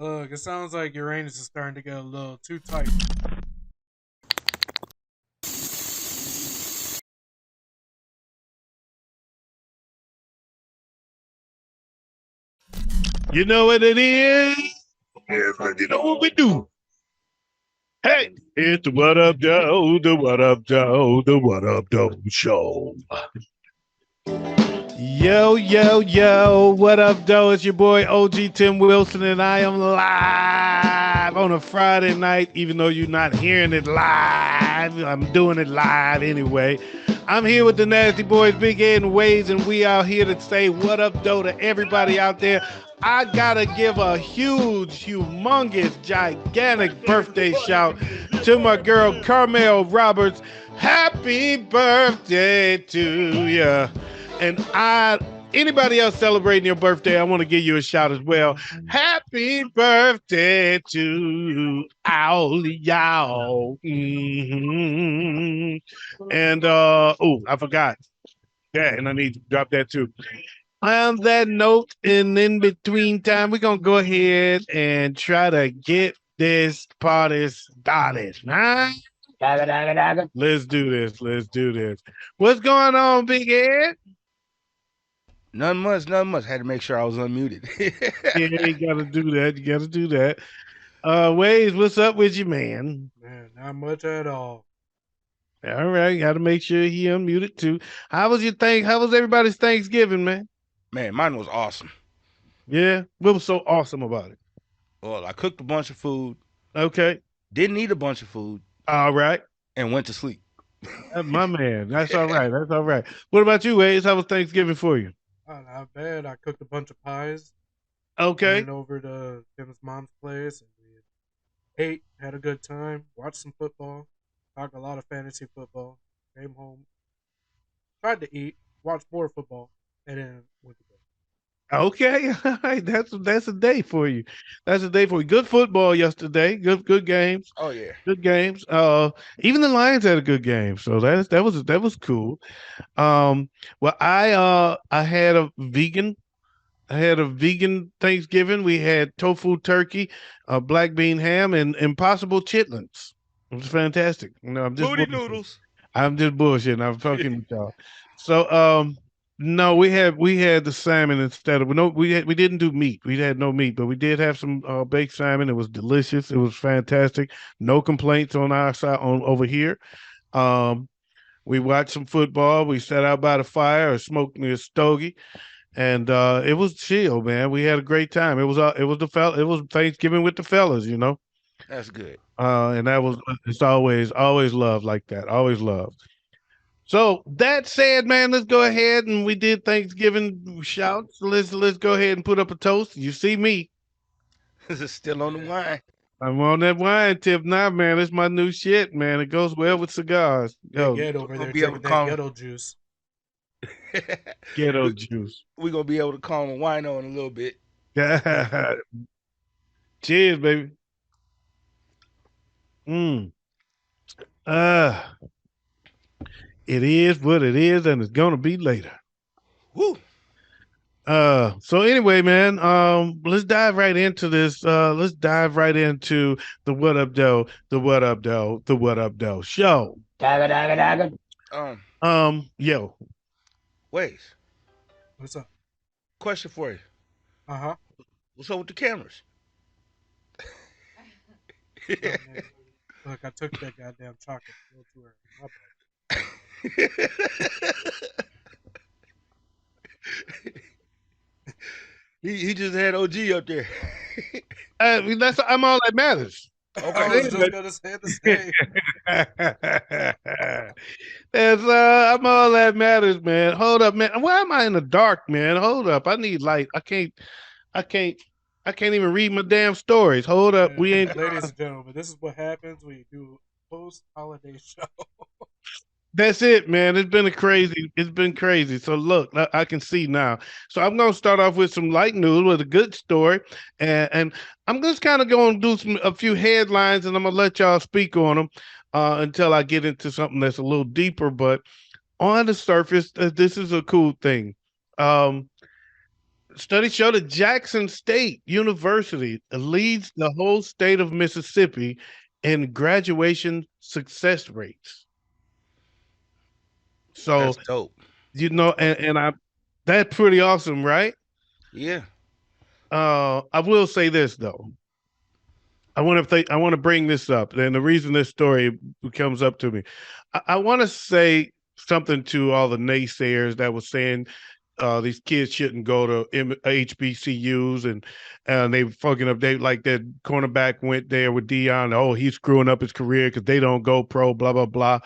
Look, it sounds like Uranus is starting to get a little too tight. You know what it is? You know what we do? Hey, it's the What Up Doe, the What Up Doe, the What Up Doe Show. Yo, yo, yo, what up, Doe? It's your boy OG Tim Wilson, and I am live on a Friday night, even though you're not hearing it live. I'm doing it live anyway. I'm here with the Nasty Boys, Big Ed and Waves, and we out here to say what up, Doe, to everybody out there. I gotta give a huge, humongous, gigantic birthday shout to my girl Carmel Roberts. Happy birthday to ya. And anybody else celebrating your birthday, I want to give you a shout as well. Happy birthday to all y'all. And I forgot. Yeah, and I need to drop that too. On that note, and in between time, we're gonna go ahead and try to get this party started. Huh? Let's do this. Let's do this. What's going on, Big Ed? None much, none much. Had to make sure I was unmuted. Yeah, you gotta do that. You gotta do that. Waves, what's up with you, man? Man, not much at all. All right, gotta make sure he unmuted too. How was How was everybody's Thanksgiving, man? Man, mine was awesome. Yeah, what was so awesome about it? Well, I cooked a bunch of food, Okay, didn't eat a bunch of food, all right, and went to sleep. my man. That's all right. That's all right. What about you, Waves? How was Thanksgiving for you? Oh, not bad. I cooked a bunch of pies. Okay, Went over to Tim's mom's place and we ate, had a good time, watched some football, talked a lot of fantasy football. Came home, tried to eat, watched more football, and then went to bed. okay, all right. That's a day for you. That's a day for you. Good football yesterday. Good games. Oh yeah. Good games. Even the Lions had a good game, so that was cool. Um, well, I had a vegan Thanksgiving. We had tofu turkey, black bean ham, and impossible chitlins. It was fantastic. I'm just Booty bullshitting. noodles. I'm just bullshitting. I'm fucking with y'all. So, no, we had the salmon instead of no. We didn't do meat. We had no meat, but we did have some baked salmon. It was delicious. It was fantastic. No complaints on our side on over here. Um, we watched some football. We sat out by the fire or smoked me a stogie, and it was chill, man. We had a great time. It was Thanksgiving with the fellas. That's good. And that was it's always love like that. Always love. So that said, man, let's go ahead and we did Thanksgiving shouts. Let's go ahead and put up a toast. You see me. This is still on the wine. I'm on that wine tip now, man. It's my new shit, man. It goes well with cigars. Big Yo, Ed over Gonna there be able to drinking that calm. ghetto juice. ghetto we, juice. we gonna be able to calm the wine on a little bit. Cheers, baby. Mm. Uh, it is what it is, and it's gonna be later. Woo. So anyway, man, let's dive right into this. Let's dive right into the What Up Doe, the What Up Doe, the What Up Doe show. Um, Yo, wait. What's up? Question for you. Uh huh. What's up with the cameras? Oh, man. Look, I took that goddamn chocolate a little too early. My he just had OG up there. I'm all that matters. bad. I Okay. was just gonna say the same. I'm all that matters, man. Hold up, man. Why am I in the dark, man? Hold up. I need light. I can't, I can't even read my damn stories. Hold up. We ain't. Ladies and gentlemen, this is what happens when you do post-holiday show. That's it, man. It's been crazy. So look, I can see now. So I'm gonna start off with some light news with a good story, and I'm just kind of going to do a few headlines, and I'm gonna let y'all speak on them until I get into something that's a little deeper. But on the surface, this is a cool thing. Um, Studies show that Jackson State University leads the whole state of Mississippi in graduation success rates. So That's dope. and I that's pretty awesome, right? Yeah. I will say this though. I want to bring this up, and the reason this story comes up to me, I want to say something to all the naysayers that was saying these kids shouldn't go to HBCUs and they fucking up. They like that cornerback went there with Dion. Oh, he's screwing up his career because they don't go pro. Blah blah blah.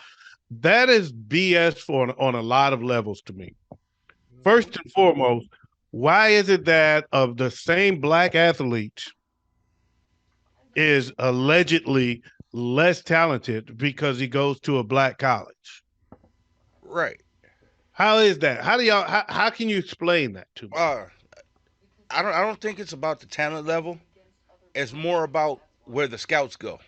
That is BS on a lot of levels to me. Mm-hmm. First and foremost, why is it that of the same black athletes is allegedly less talented because he goes to a black college? Right. How is that? How do y'all? How can you explain that to me? Uh, I don't think it's about the talent level. It's more about where the scouts go.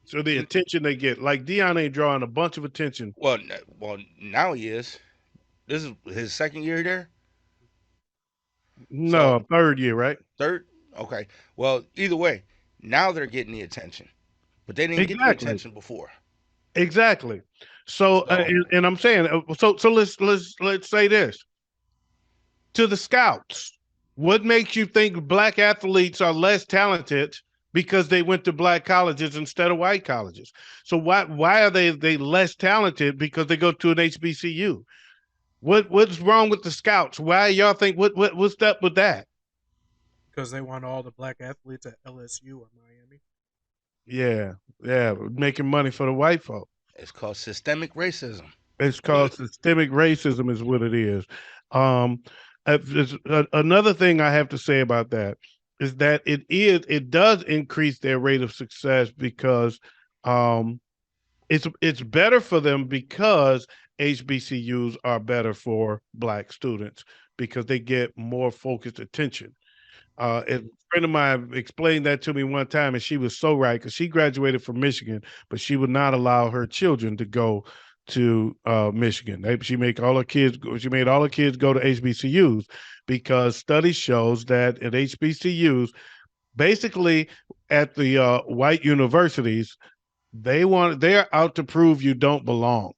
So the attention they get, like Dion ain't drawing a bunch of attention. Well, now he is. This is his second year there. So No, third year, right? third. Okay. Well, either way, now they're getting the attention, but they didn't get the Exactly, attention before. exactly. So, So and I'm saying, so let's say this to the scouts. What makes you think black athletes are less talented because they went to black colleges instead of white colleges? So why are they less talented because they go to an HBCU? What's wrong with the scouts? Why y'all think what's up with that? Because they want all the black athletes at LSU or Miami. Yeah, yeah, making money for the white folk. it's called systemic racism. It's called systemic racism, is what it is. Um, another thing I have to say about that is that it does increase their rate of success because um, it's better for them because HBCUs are better for black students because they get more focused attention. A friend of mine explained that to me one time, and she was so right because she graduated from Michigan, but she would not allow her children to go to Michigan. She make all her kids. She made all her kids go to HBCUs because study shows that at HBCUs, basically at the white universities, they're out to prove you don't belong.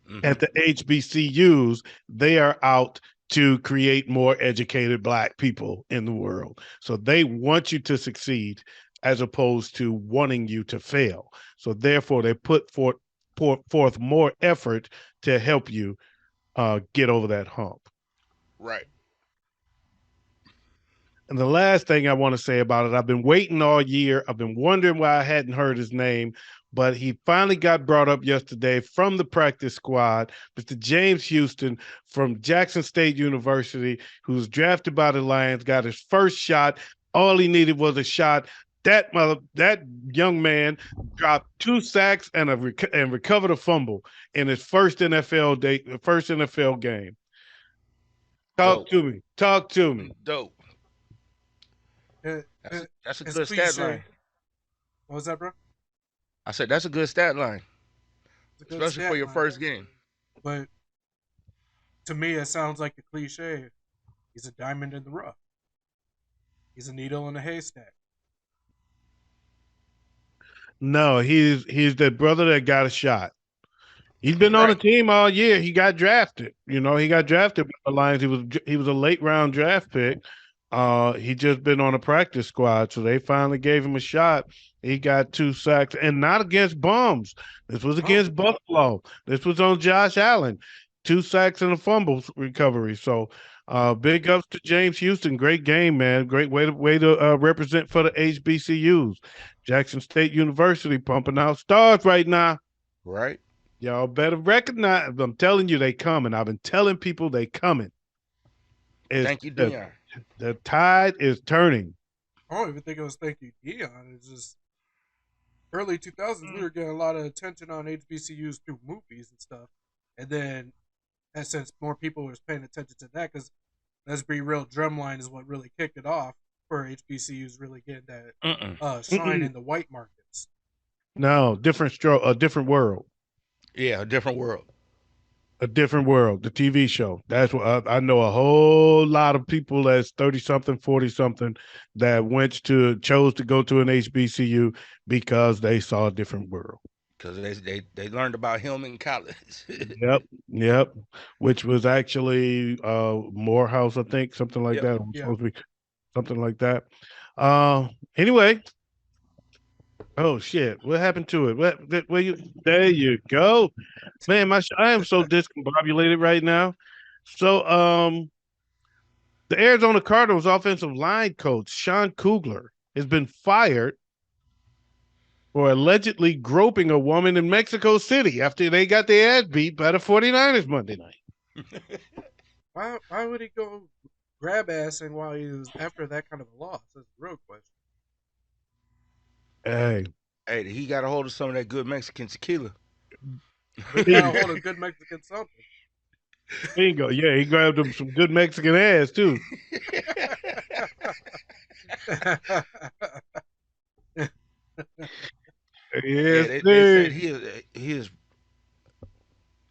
Hmm. At the HBCUs, they are out to create more educated black people in the world. So they want you to succeed as opposed to wanting you to fail. So therefore, they put forth more effort to help you get over that hump. Right. And the last thing I want to say about it, I've been waiting all year. I've been wondering why I hadn't heard his name, but he finally got brought up yesterday from the practice squad. Mr. James Houston from Jackson State University, who was drafted by the Lions, got his first shot. All he needed was a shot. That young man dropped 2 sacks and recovered a fumble in his first NFL game. Talk Dope. to me. Talk to me. Dope. It, That's a, it, that's a it's good stat cliche. line. What was that, bro? I said that's a good stat line, It's a good especially for stat your line. first game. But to me, it sounds like a cliche. He's a diamond in the rough. He's a needle in a haystack. No, he's that brother that got a shot. He's been on the Right. team all year. He got drafted. He got drafted by the Lions. He was a late round draft pick. He just been on a practice squad, so they finally gave him a shot. He got 2 sacks, and not against bums. This was Oh, against Buffalo. This was on Josh Allen. 2 sacks and a fumble recovery. So, big ups to James Houston. Great game, man. Great way to represent for the HBCUs. Jackson State University pumping out stars right now. Right. Y'all better recognize. I'm telling you, they coming. I've been telling people they coming. It's Thank you, the, Dion. the tide is turning. I don't even think it was thank you, Dion. It's just early 2000s. We were getting a lot of attention on HBCUs through movies and stuff. And then, and since more people was paying attention to that, because let's be real, Drumline is what really kicked it off for HBCUs really getting that Mm-mm. shine in the white markets. No, different stroke, a different world. Yeah, a different world. A Different World, the TV show. That's what I know a whole lot of people that's 30 something, 40 something that chose to go to an HBCU because they saw a different world. because they learned about him in college. Yep, yep. Which was actually Morehouse, I think, something like Yep. that. It was Yeah. supposed to be something like that. Anyway, oh shit, what happened to it? Where you there you go. Man, I am so discombobulated right now. So the Arizona Cardinals offensive line coach, Sean Kugler, has been fired for allegedly groping a woman in Mexico City after they got their ass beat by the 49ers Monday night. Why would he go grab assing while he was after that kind of a loss? That's a real question. Hey, Hey, he got a hold of some of that good Mexican tequila. But he got a hold of good Mexican something. bingo. Yeah, he grabbed him some good Mexican ass too. Yeah, Yes, they sir. said he is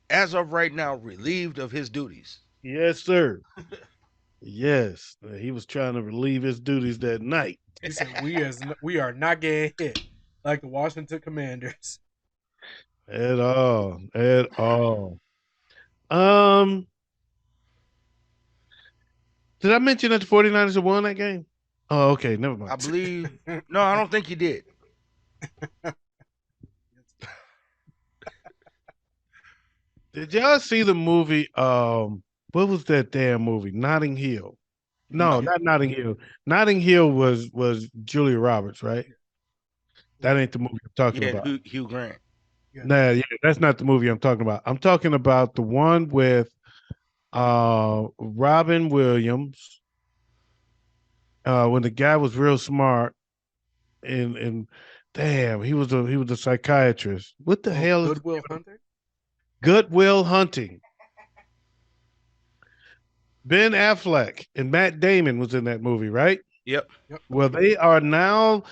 as of right now relieved of his duties. Yes, sir. Yes, he was trying to relieve his duties that night. He said we are not getting hit like the Washington Commanders. At all. At all. Um, did I mention that the 49ers have won that game? Oh, okay. Never I mind. believe. No, I don't think he did. Did y'all see the movie? What was that damn movie? Notting Hill. No, No. not Notting Hill. Notting Hill was Julia Roberts, right? That ain't the movie I'm talking Yeah, about. Hugh Grant. Yeah. Nah, yeah, that's not the movie I'm talking about. I'm talking about the one with Robin Williams, when the guy was real smart and damn, he was a psychiatrist. What the Oh, hell is Goodwill Hunting. Goodwill Hunting? Ben Affleck and Matt Damon was in that movie, right? Yep. Yep. Well, they are now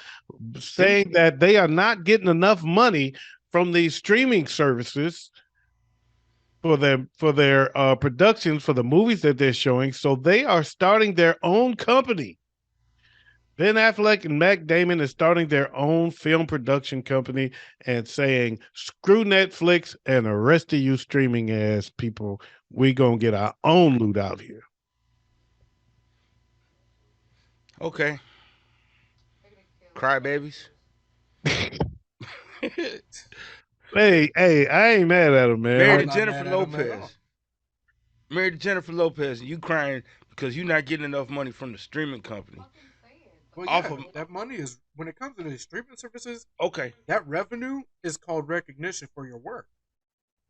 saying that they are not getting enough money from these streaming services for their productions for the movies that they're showing. So they are starting their own company. Ben Affleck and Matt Damon is starting their own film production company and saying, "Screw Netflix and the rest of you streaming ass people. We gonna get our own loot out here." Okay. Crybabies. Hey, hey, I ain't mad at him, Married I'm to man. not Jennifer mad at him at all. Lopez. Married to Jennifer Lopez, and you crying because you're not getting enough money from the streaming company. Well, Off yeah, of that money is when it comes to these streaming services, okay. that revenue is called recognition for your work.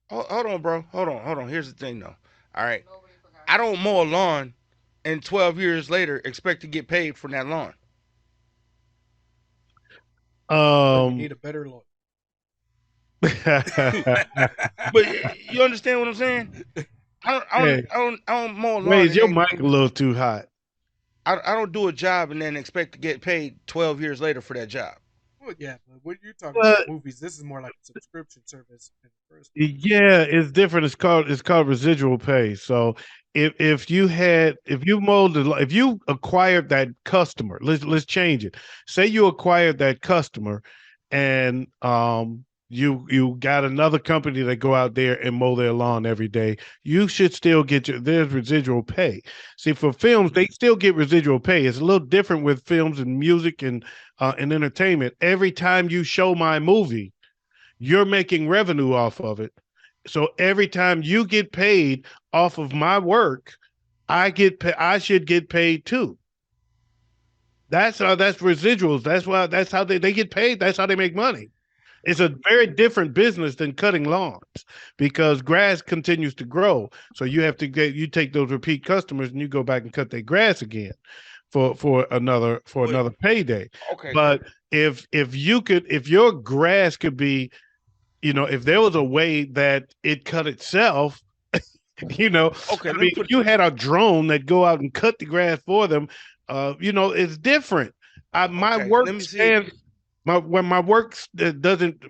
Hold on, bro. Hold on. Here's the thing, though. All right, I don't mow a lawn, and 12 years later expect to get paid for that lawn. Well, you Um, need a better lawyer. But you understand what I'm saying? I don't, I don't, hey, I don't, I don't mow a lawn raise and your then mic a little too hot. I don't do a job and then expect to get paid 12 years later for that job. Well, yeah, but when you're talking about But movies, this is more like a subscription service in the first place. yeah, it's different. It's called residual pay. So if you acquired that customer, let's change it. Say you acquired that customer, and you got another company that go out there and mow their lawn every day. You should still get there's residual pay. See, for films, they still get residual pay. It's a little different with films and music and entertainment. Every time you show my movie, you're making revenue off of it. So every time you get paid off of my work, I should get paid too. That's residuals. That's how they get paid. That's how they make money. It's a very different business than cutting lawns because grass continues to grow. So you take those repeat customers and you go back and cut their grass again But for another payday. okay, But if your grass could be, if there was a way that it cut itself, you know, okay, I let me mean, put if it you to had a drone that go out and cut the grass for them, it's different. My okay. work Let me see it. stands. When my work doesn't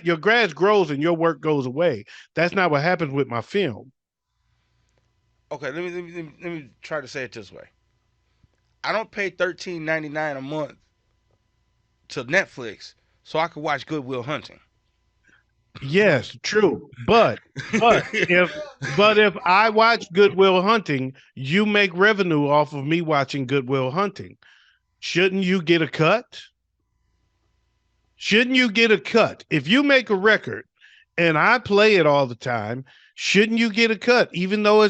your grass grows and your work goes away. That's not what happens with my film. Okay, let me try to say it this way. I don't pay $13.99 a month to Netflix so I can watch Goodwill Hunting. Yes, true. But if if I watch Goodwill Hunting, you make revenue off of me watching Goodwill Hunting. Shouldn't you get a cut? Shouldn't you get a cut? If you make a record and I play it all the time, shouldn't you get a cut? Even though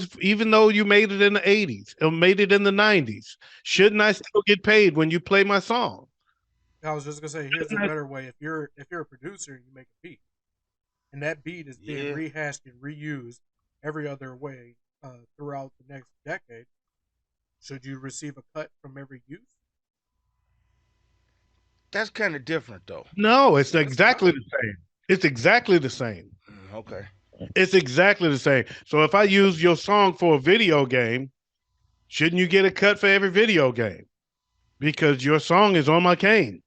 you made it in the 80s or made it in the 90s, shouldn't I still get paid when you play my song? I was just gonna say, here's a better way. If you're a producer and you make a beat, and that beat is being Yeah, rehashed and reused every other way throughout the next decade, should you receive a cut from every use? that's kind of different though. No, it's It's not. exactly the same. It's exactly the same. Okay. It's exactly the same. So if I use your song for a video game, shouldn't you get a cut for every video game? Because your song is on my cane.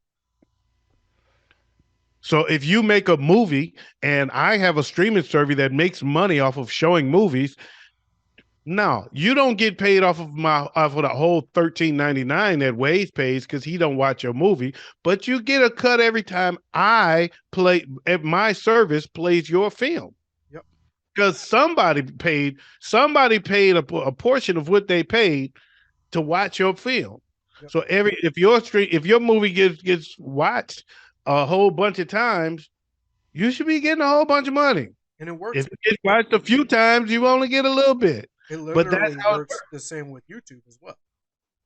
So if you make a movie and I have a streaming service that makes money off of showing movies, no, you don't get paid off of the whole 13.99 that Waze pays because he don't watch your movie, but you get a cut every time I play if my service plays your film. Yep. Because somebody paid a portion of what they paid to watch your film. Yep. So if your movie gets watched a whole bunch of times, you should be getting a whole bunch of money. And it If works. it gets watched a few times, you only get a little bit. It But that's literally how it works the same with YouTube as well.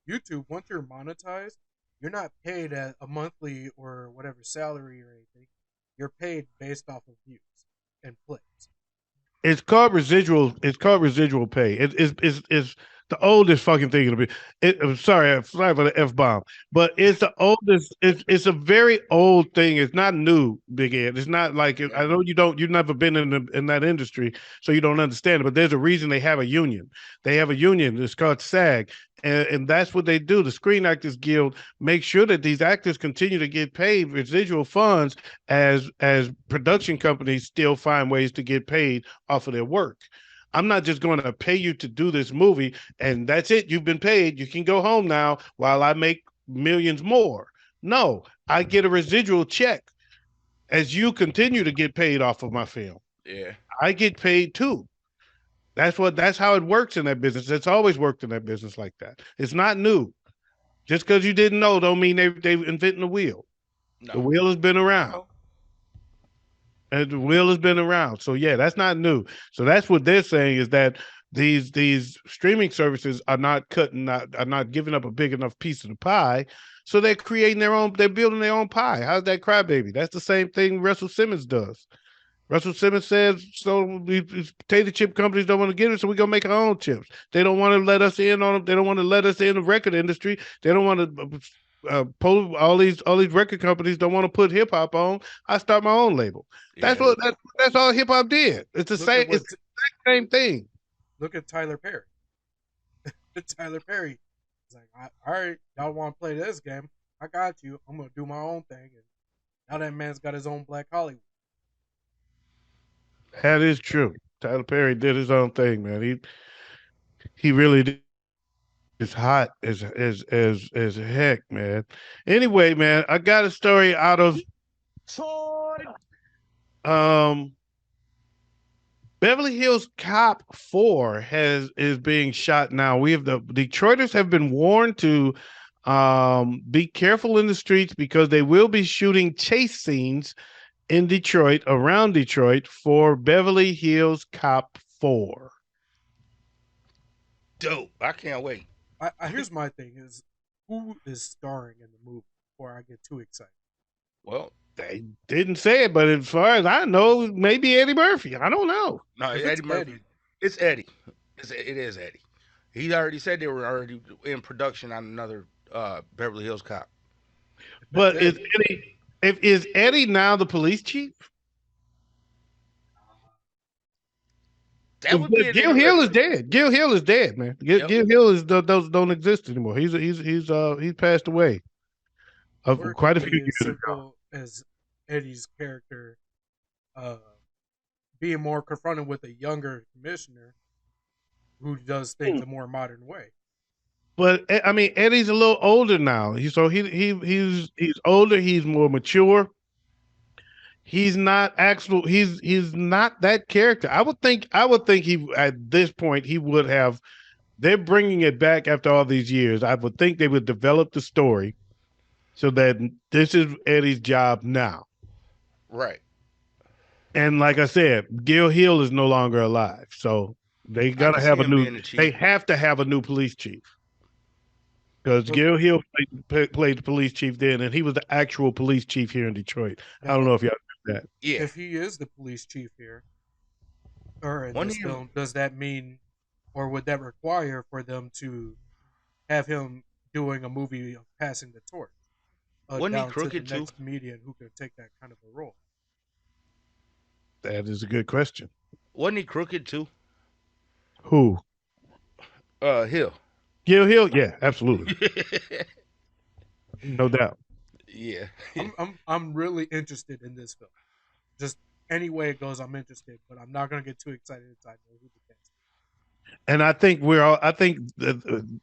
YouTube, once you're monetized, you're not paid a monthly or whatever salary or anything. You're paid based off of views and plays. It's called residual. It's called residual pay. It's the oldest fucking thing to be. I'm sorry for the f bomb, but it's the oldest. It's a very old thing. It's not new, Big Ed. It's not like Yeah. I know you've never been in that industry, so you don't understand it. But there's a reason they have a union. They have a union. It's called SAG, and that's what they do. The Screen Actors Guild makes sure that these actors continue to get paid residual funds as production companies still find ways to get paid off of their work. I'm not just going to pay you to do this movie and that's it. You've been paid. You can go home now while I make millions more. No, I get a residual check as you continue to get paid off of my film. Yeah. I get paid too. That's how it works in that business. It's always worked in that business like that. It's not new. Just because you didn't know don't mean they inventing the wheel. The No. wheel has been I around. know. And the wheel has been around. So yeah, that's not new. So that's what they're saying is that these streaming services are not giving up a big enough piece of the pie. So they're creating their own, they're building their own pie. How's that crybaby? That's the same thing Russell Simmons does. Russell Simmons says, so these potato chip companies don't want to get it, so we're gonna make our own chips. They don't want to let us in on them. They don't want to let us in the record industry. They don't want to all these record companies don't want to put hip hop on. I start my own label. Yeah. That's all hip hop did. It's the Look same. at It's what the same thing. look at Tyler Perry. Tyler Perry is like, all right, y'all want to play this game? I got you. I'm gonna do my own thing. And now that man's got his own Black Hollywood. That is true. Tyler Perry did his own thing, man. He really did. It's hot as heck, man. Anyway, man, I got a story out of um Beverly Hills Cop 4 is being shot now. We have the Detroiters have been warned to be careful in the streets because they will be shooting chase scenes in Detroit, around Detroit for Beverly Hills Cop 4. Dope. I can't wait. Here's my thing: is who is starring in the movie before I get too excited. Well, They didn't say it, but as far as I know, maybe Eddie Murphy. I don't know. no, If it's Eddie Murphy. Eddie, It's Eddie. It is Eddie. He already said they were already in production on another Beverly Hills Cop. if it's But is Eddie, Eddie if is Eddie now the police chief? That would be an Gil Hill is interesting. dead. Gil Hill is dead, man. Yep. Gil Hill is those don't exist anymore. He's passed away. Or it quite could a few be as years ago. simple as Eddie's character uh, being more confronted with a younger commissioner who does things a more modern way. But I mean, Eddie's a little older now. He's older. He's more mature. He's not actual. He's not that character. I would think he at this point he would have. They're bringing it back after all these years. I would think they would develop the story so that this is Eddie's job now. Right. And like I said, Gil Hill is no longer alive, so they I gotta can see have a him new. being the chief. They have to have a new police chief because But Gil Hill played the police chief then, and he was the actual police chief here in Detroit. I don't now, know if y'all knew that. Yeah. if he is the police chief here or in One this him. film, does that mean, or would that require for them to have him doing a movie of passing the torch Wasn't he down to the crooked too? next comedian who could take that kind of a role? That is a good question. Wasn't he crooked too? Who? Hill. Gil Hill? Yeah, absolutely, no doubt. Yeah. I'm really interested in this film. Just any way it goes, I'm interested, but I'm not gonna get too excited until I know who the cast is. And I think we're all. I think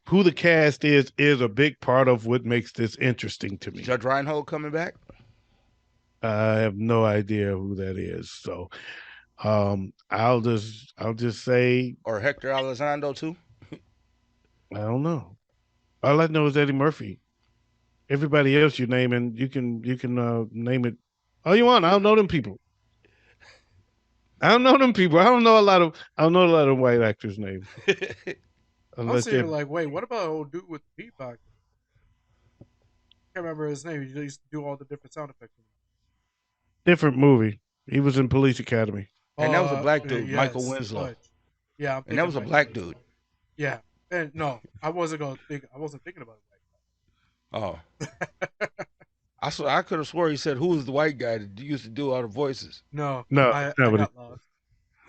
who the cast is a big part of what makes this interesting to me. Judge Reinhold coming back? I have no idea who that is. So I'll just say Or Hector Elizondo too? I don't know. All I know is Eddie Murphy. Everybody else you name and you can name it all you want. I don't know them people. I don't know them people. I don't know a lot of white actors' names I'm unless sitting they're here like, wait, what about old dude with the beatbox? Can't remember his name. He used to do all the different sound effects. different movie. He was in Police Academy. And that was a black dude, Michael Yes, Winslow. Fudge. Yeah, I'm And that thinking was a Michael black Winslow. dude. Yeah, and no, I wasn't gonna think. I wasn't thinking about Oh. it I could have swore he said who was the white guy that used to do all the voices. no, No, I it's not I what he, got lost.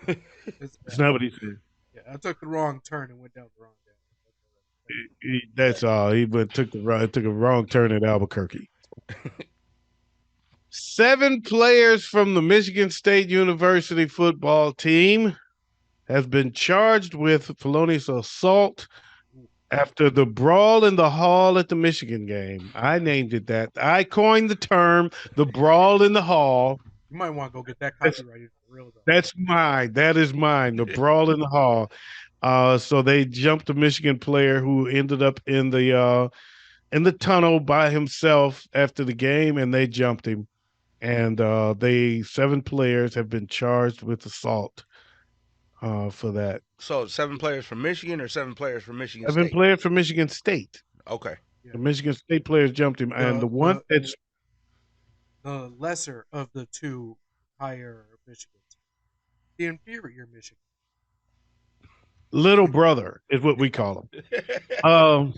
It's it's bad. not what he said. Yeah, I took the wrong turn and went down the wrong That's all. He went took a wrong turn at Albuquerque. 7 players from the Michigan State University football team has been charged with felonious assault path. after the brawl in the hall at the Michigan game. I named it that. I coined the term the brawl in the hall. You might want to go get that That's copyrighted for real though. that's mine. That is mine. The brawl in the hall. So they jumped a Michigan player who ended up in the tunnel by himself after the game, and they jumped him. And they 7 players have been charged with assault for that. So 7 players from Michigan or 7 players from Michigan 7 State? players from Michigan State. Okay. Yeah, The Michigan State players jumped him, and the the one the that's the lesser of the two higher Michigans, the inferior Michigan. little brother is what we call him. Um,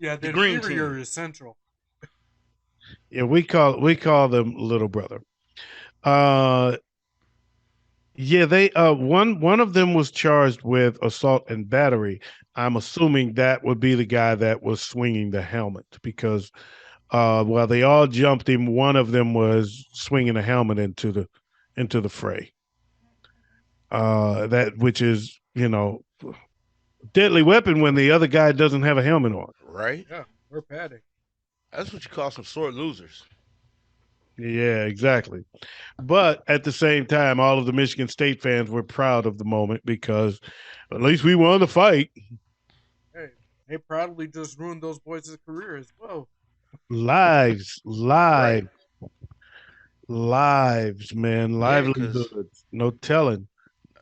Yeah, The the green inferior team. is central. yeah, we call them little brother. Uh, yeah, they one of them was charged with assault and battery. I'm assuming that would be the guy that was swinging the helmet because while they all jumped him, one of them was swinging a helmet into the fray. That which is deadly weapon when the other guy doesn't have a helmet on. Right? Yeah, we're padding. That's what you call some sore losers. Yeah, exactly. But at the same time, all of the Michigan State fans were proud of the moment because at least we won the fight. Hey, they proudly just ruined those boys' careers. Whoa. Lives, Right. lives, man, Yeah, because livelihoods. No telling.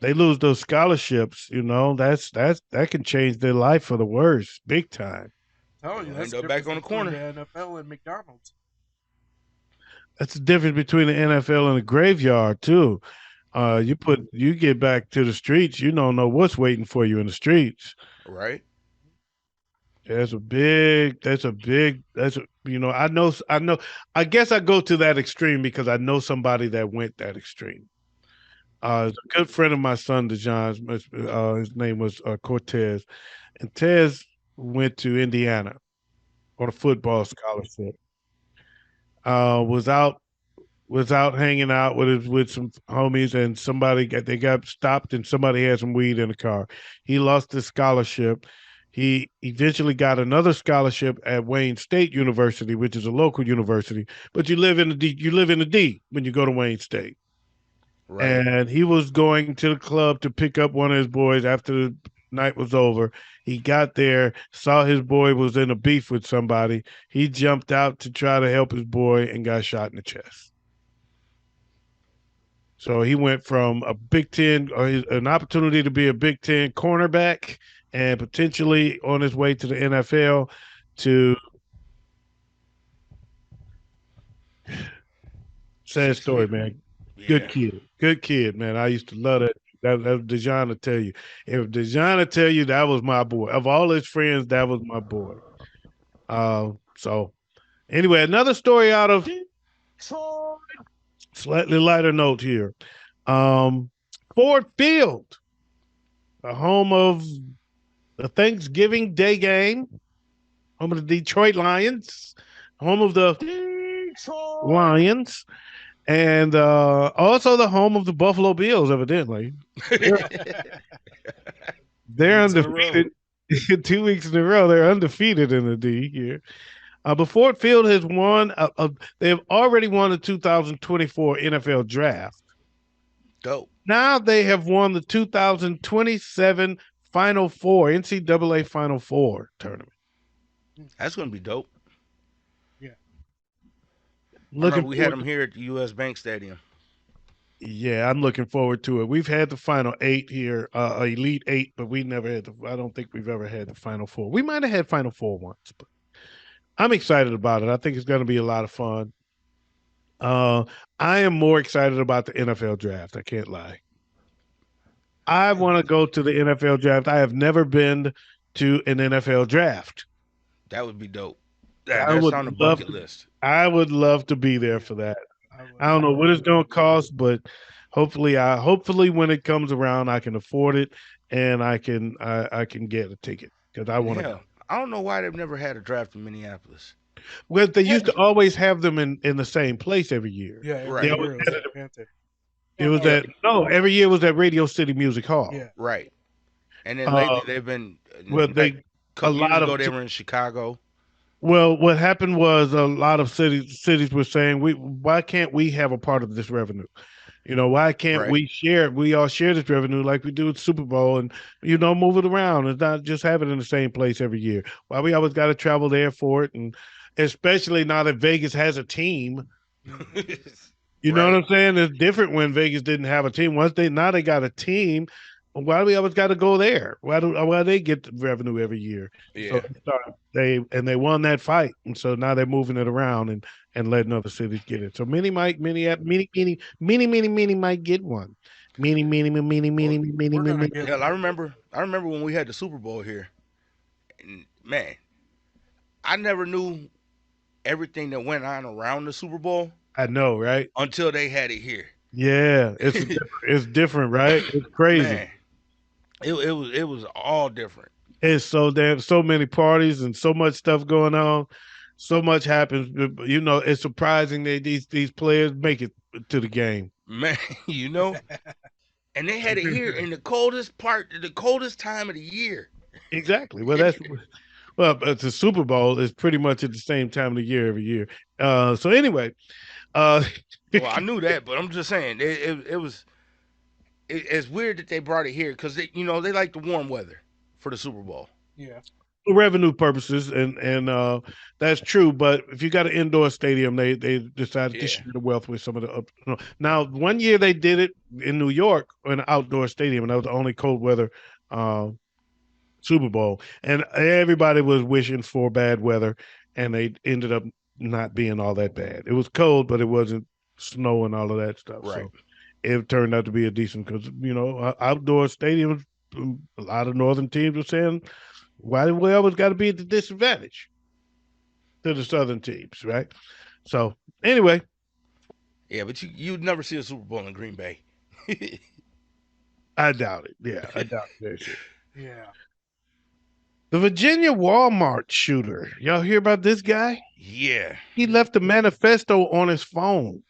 They lose those scholarships, that can change their life for the worse, big time. I'm telling you, you'll that's end the up back difference on the between corner. the NFL and McDonald's. That's the difference between the NFL and the graveyard too. You get back to the streets, you don't know what's waiting for you in the streets. Right? I know, I guess I go to that extreme because I know somebody that went that extreme. It's a good friend of my son, Dejan's. His name was Cortez, and Tez went to Indiana on a football scholarship. Was out hanging out with some homies, and they got stopped, and somebody had some weed in the car. He lost his scholarship. He eventually got another scholarship at Wayne State University, which is a local university. But you live in the D when you go to Wayne State. Right. And he was going to the club to pick up one of his boys after the night was over. He got there, saw his boy was in a beef with somebody. He jumped out to try to help his boy and got shot in the chest. So he went from a Big Ten, an opportunity to be a Big Ten cornerback and potentially on his way to the NFL to sad story, man. Yeah. Good kid, man. I used to love that. That Dejan to tell you. If Dejan to tell you that was my boy, of all his friends, that was my boy. So anyway, another story out of slightly lighter note here. Um, Ford Field, the home of the Thanksgiving Day game, home of the Detroit Lions, home of the Lions, and also the home of the Buffalo Bills. Evidently, they're, Two they're weeks in a row. undefeated. 2 weeks in a row, they're undefeated in the D here. But Ford Field has won. They have already won the 2024 NFL Draft. Dope. Now they have won the 2027 Final Four, NCAA Final Four tournament. That's gonna be dope. Yeah. I Looking remember we had forward them here at the U.S. Bank Stadium. Yeah, I'm looking forward to it. We've had the final eight here, elite eight, but we never had I don't think we've ever had the final four. We might have had final four once, but I'm excited about it. I think it's going to be a lot of fun. Uh, I am more excited about the NFL draft. I can't lie. I want to go to the NFL draft. I have never been to an NFL draft. That would be dope. I That's would on the love bucket to. list. I would love to be there Yeah. for that. I would I don't know what it's love going to to be there. cost, but hopefully when it comes around, I can afford it and I can get a ticket because I And want to go. hell, I don't know why they've never had a draft in Minneapolis. Well, they used to always have them in the same place every year. Yeah, They every Right. always year it was had it. at Panther. It was Yeah. at no every year was at Radio City Music Hall. Yeah. Right. And then Uh, lately they've been well, like they a a couple years lot of ago they were in Chicago. well, what happened was a lot of cities were saying we why can't we have a part of this revenue? Why can't Right. we share? We all share this revenue like we do with Super Bowl, and move it around and not just have it in the same place every year. Why we always got to travel there for it, and especially now that Vegas has a team. Hmm. You know what Right. I'm saying? It's different when Vegas didn't have a team. Once they got a team, why do we always got to go there? Why they get the revenue every year? So Yeah. they won that fight, and so now they're moving it around and letting other cities get it. So many might get one. Well, We're gonna Many. get hell, one. I remember when we had the Super Bowl here. And man, I never knew everything that went on around the Super Bowl I know, right? until they had it here. Yeah, it's different, right? It's crazy. Man, it was all different. It's so many parties and so much stuff going on. So much happens. It's surprising that these players make it to the game. Man, you know, and they had it here in the coldest time of the year. Exactly. It's the Super Bowl is pretty much at the same time of the year every year. So anyway, uh, Well, I knew that, but I'm just saying it's weird that they brought it here because they like the warm weather for the Super Bowl. Yeah. revenue purposes, and that's true. But if you got an indoor stadium, they decided to Yeah, share the wealth with some of the up. Now, one year they did it in New York in an outdoor stadium, and that was the only cold weather uh, Super Bowl, and everybody was wishing for bad weather, and they ended up not being all that bad. It was cold, but it wasn't snow and all of that stuff. right. So it turned out to be a decent because outdoor stadiums. A lot of northern teams were saying, "Why do we always got to be at the disadvantage to the southern teams?" Right. So anyway, Yeah, but you'd never see a Super Bowl in Green Bay. I doubt it. Yeah, I doubt that shit. Yeah. The Virginia Walmart shooter. Y'all hear about this guy? Yeah, He left a manifesto on his phone.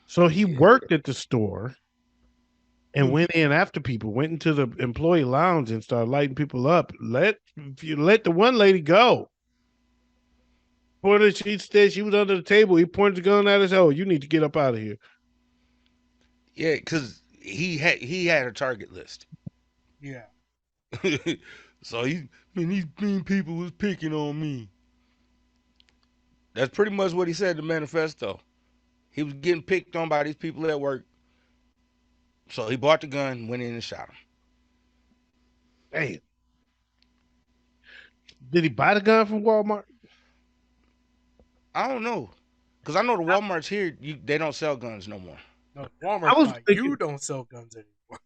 So he yeah. worked at the store and Hmm. went in after people, went into the employee lounge and started lighting people up. Let the one lady go. Pointed, she said she was under the table. He pointed the gun at us. Oh, you need to get up out of here. Yeah, because he had a target list. Yeah. So these mean people was picking on me. That's pretty much what he said in the manifesto. He was getting picked on by these people at work. So he bought the gun, went in and shot him. Damn. Did he buy the gun from Walmart? I don't know. Because I know the Walmarts here, they don't sell guns no more. No, I Walmart was by you thinking, don't sell guns anymore.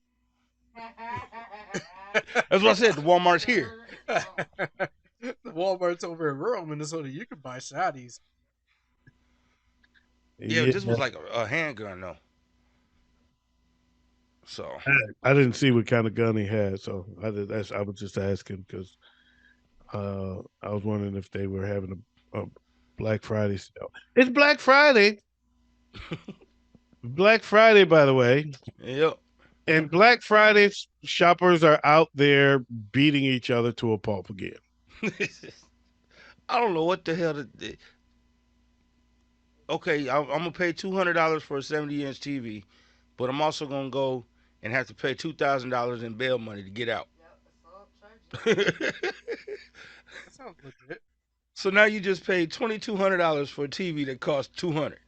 That's what I said. The Walmart's here. The Walmart's over in rural Minnesota. You can buy shotties. Yeah, yeah, this was like a handgun though. So I didn't see what kind of gun he had, so I was just asking because I was wondering if they were having a Black Friday sale. It's Black Friday. Black Friday, by the way. yep. And Black Friday shoppers are out there beating each other to a pulp again. I don't know what the hell. Okay, I'm gonna pay $200 for a 70-inch TV, but I'm also gonna go and have to pay $2,000 in bail money to get out. That sounds legit. So now you just paid $2,200 for a TV that costs 200.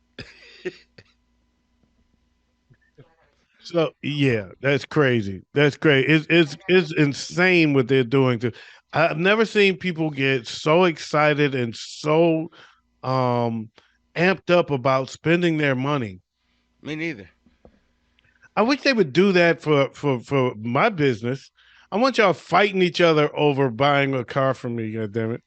So yeah, that's crazy. That's great. It's insane what they're doing to. I've never seen people get so excited and so um amped up about spending their money. Me neither. I wish they would do that for my business. I want y'all fighting each other over buying a car from me, God damn it.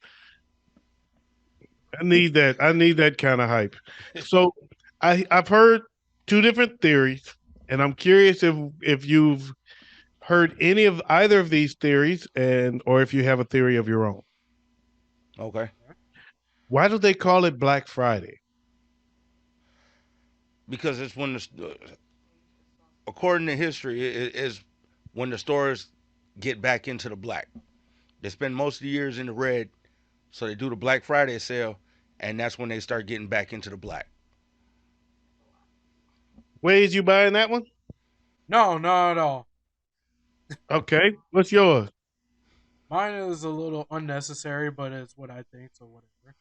I need that. I need that kind of hype. So I've heard two different theories, and I'm curious if you've heard any of either of these theories, and or if you have a theory of your own. Okay. Okay. Why do they call it Black Friday? Because it's when according to history, it is when the stores get back into the black. They spend most of the years in the red, so they do the Black Friday sale, and that's when they start getting back into the black. Ways you buying that one? No, not at all. Okay, what's yours? Mine is a little unnecessary, but it's what I think, so whatever.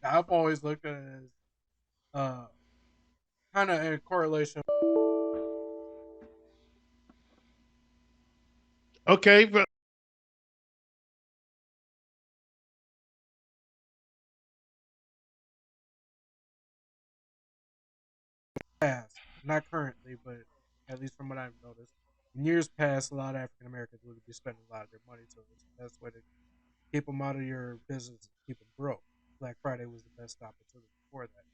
I've always looked at it as kind of in correlation Okay, but past, not currently, but at least from what I've noticed. In years past, a lot of African Americans would be spending a lot of their money, so it's the best way to keep them out of your business and keep them broke. Black Friday was the best opportunity for that.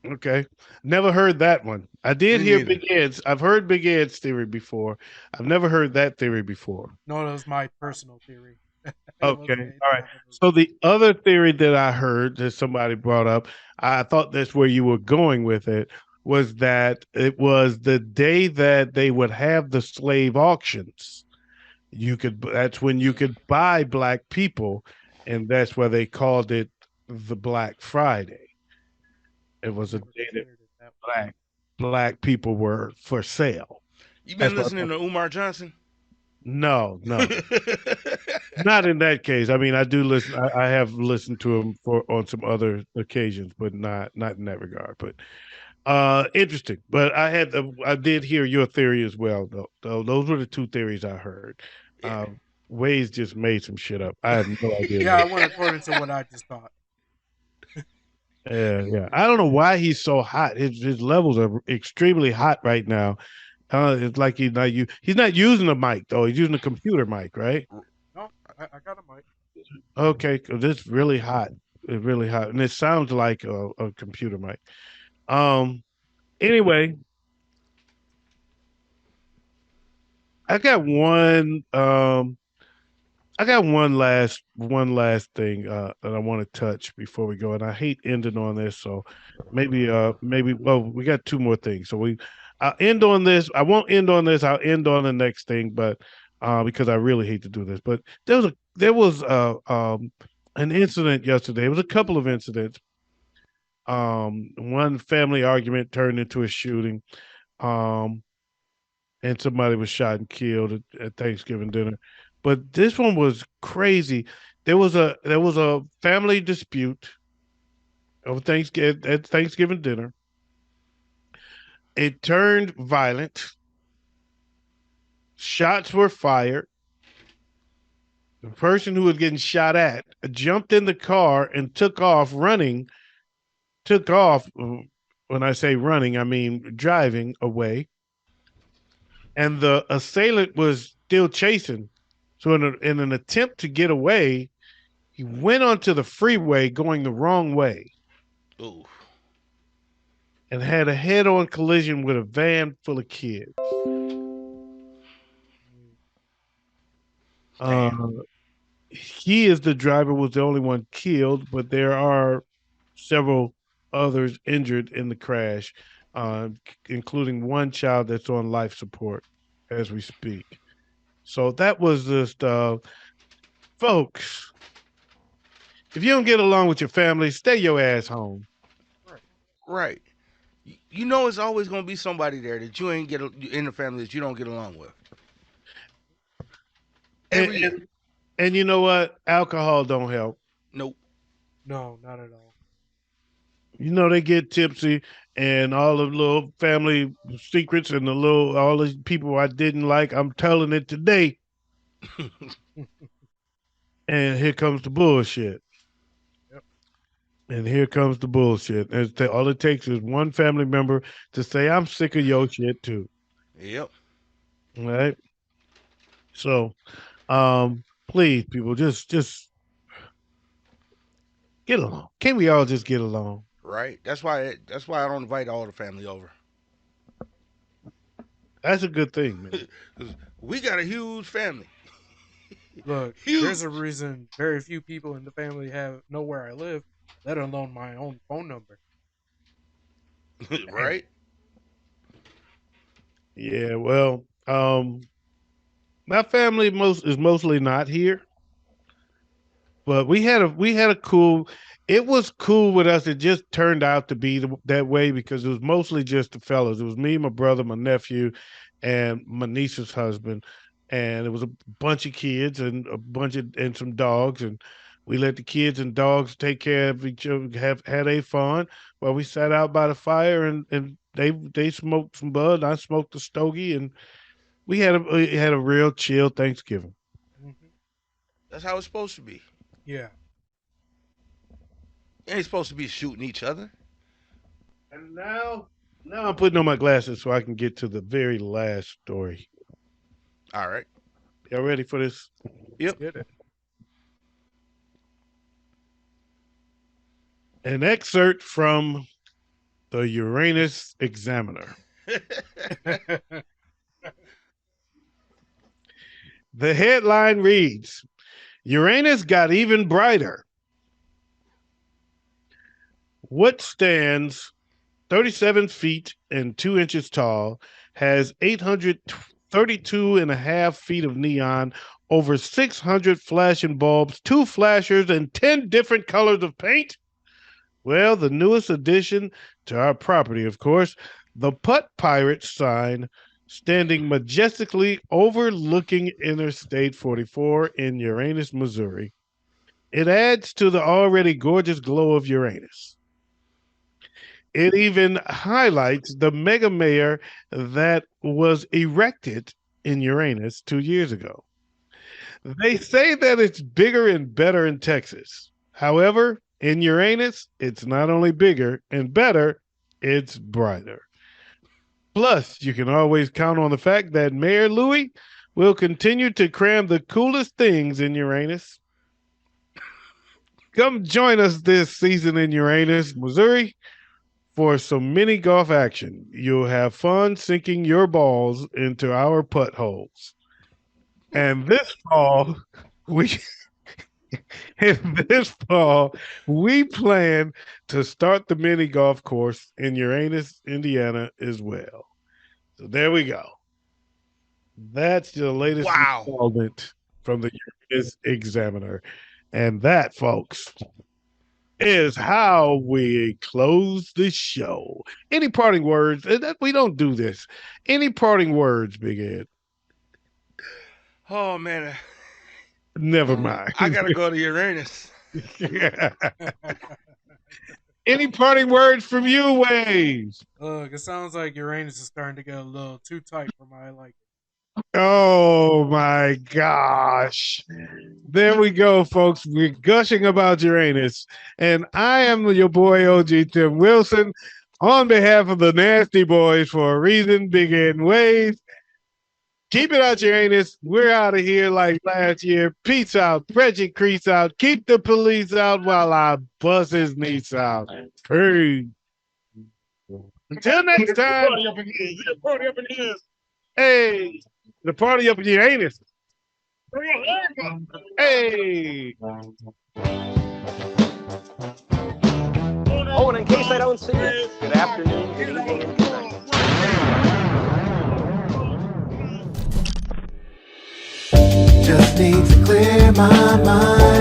okay, never heard that one. I did Me hear neither. Big Ed's. I've heard Big Ed's theory before. I've never heard that theory before. No, that was my personal theory. It Okay. wasn't All anything right. I've ever So read. the other theory that I heard that somebody brought up, I thought that's where you were going with it, was that it was the day that they would have the slave auctions. That's when you could buy black people, and that's why they called it the Black Friday. It I've was a never day that considered it that way. black people were for sale. You That's been what I listening thought. to Umar Johnson? No, no. Not in that case. I mean, I do listen. I have listened to him for on some other occasions, but not in that regard. But interesting. But I did hear your theory as well, though. Those were the two theories I heard. Yeah. Waze just made some shit up. I have no idea Yeah, what. I went according to what I just thought. Yeah, yeah. I don't know why he's so hot. His levels are extremely hot right now. It's like he's not using a mic though. He's using a computer mic, right? No, I got a mic. Okay, 'cause it's really hot. It's really hot, and it sounds like a computer mic. Um. Anyway, I got one. I got one last thing that I want to touch before we go, and I hate ending on this. So maybe well, we got two more things. So I'll end on this. I won't end on this. I'll end on the next thing, but because I really hate to do this. But there was an incident yesterday. It was a couple of incidents. One family argument turned into a shooting. Um, and somebody was shot and killed at Thanksgiving dinner. But this one was crazy. There was a family dispute over Thanksgiving at Thanksgiving dinner. It turned violent. Shots were fired. The person who was getting shot at jumped in the car and took off running. Took off. When I say running, I mean driving away. And the assailant was still chasing. So in an attempt to get away, he went onto the freeway going the wrong way Ooh, and had a head-on collision with a van full of kids. Mm. Uh, damn. he is the driver was the only one killed, but there are several others injured in the crash, uh, including one child that's on life support as we speak. So that was just, folks. If you don't get along with your family, stay your ass home. Right. Right. You know, it's always gonna be somebody there that you ain't in the family that you don't get along with. And, Every year. and and you know what? Alcohol don't help. Nope. No, not at all. You know they get tipsy and all the little family secrets and the little all the people I didn't like. I'm telling it today, and here comes the bullshit. Yep. And here comes the bullshit. All it takes is one family member to say, "I'm sick of your shit too." Yep. All right. So, please, people, just get along. Can't we all just get along? Right. That's why I don't invite all the family over. That's a good thing, man. 'Cause we got a huge family. Look, there's a Huge. reason very few people in the family have know where I live, let alone my own phone number. Damn. Right. Yeah. Well, my family is mostly not here. But we had a cool. It was cool with us. It just turned out to be that way because it was mostly just the fellas. It was me, my brother, my nephew, and my niece's husband, and it was a bunch of kids and a bunch of and some dogs, and we let the kids and dogs take care of each other, have had a fun while we sat out by the fire and they smoked some bud. I smoked a stogie, and we had a real chill Thanksgiving. Hmm. That's how it's supposed to be. Yeah. You ain't supposed to be shooting each other. And now I'm putting on my glasses so I can get to the very last story. All right. Y'all ready for this? Let's Yep. get it. An excerpt from the Uranus Examiner. The headline reads Uranus got even brighter. What stands 37 feet and 2 inches tall, has 832 and a half feet of neon, over 600 flashing bulbs, two flashers, and 10 different colors of paint? Well, the newest addition to our property, of course, the Putt Pirates sign standing majestically overlooking Interstate 44 in Uranus, Missouri. It adds to the already gorgeous glow of Uranus. It even highlights the mega mayor that was erected in Uranus 2 years ago. They say that it's bigger and better in Texas. However, in Uranus, it's not only bigger and better, it's brighter. Plus, you can always count on the fact that Mayor Louis will continue to cram the coolest things in Uranus. Come join us this season in Uranus, Missouri, for some mini golf action. You'll have fun sinking your balls into our putt holes. And this fall, we in this fall, we plan to start the mini golf course in Uranus, Indiana as well. So there we go. That's the latest Wow. installment from the Uranus Examiner. And that, folks, is how we close the show. Any parting words? We don't do this. Any parting words, Big Ed? Oh man, Never mind. I gotta go to Uranus. Any parting words from you, Waves? Look, it sounds like Uranus is starting to get a little too tight for my liking. Oh my gosh. There we go, folks. We're gushing about Uranus. And I am your boy, OG Tim Wilson, on behalf of the Nasty Boys for a reason, Big Ed and Waves. Keep it out, Uranus. We're out of here like last year. Peace out. Bridget Crease out. Keep the police out while I bust his niece out. Peace. Until next time. Party up in here. Hey, the party up in Uranus. Hey. Oh, and in case I don't see you, good afternoon, good evening, and good night. Just need to clear my mind.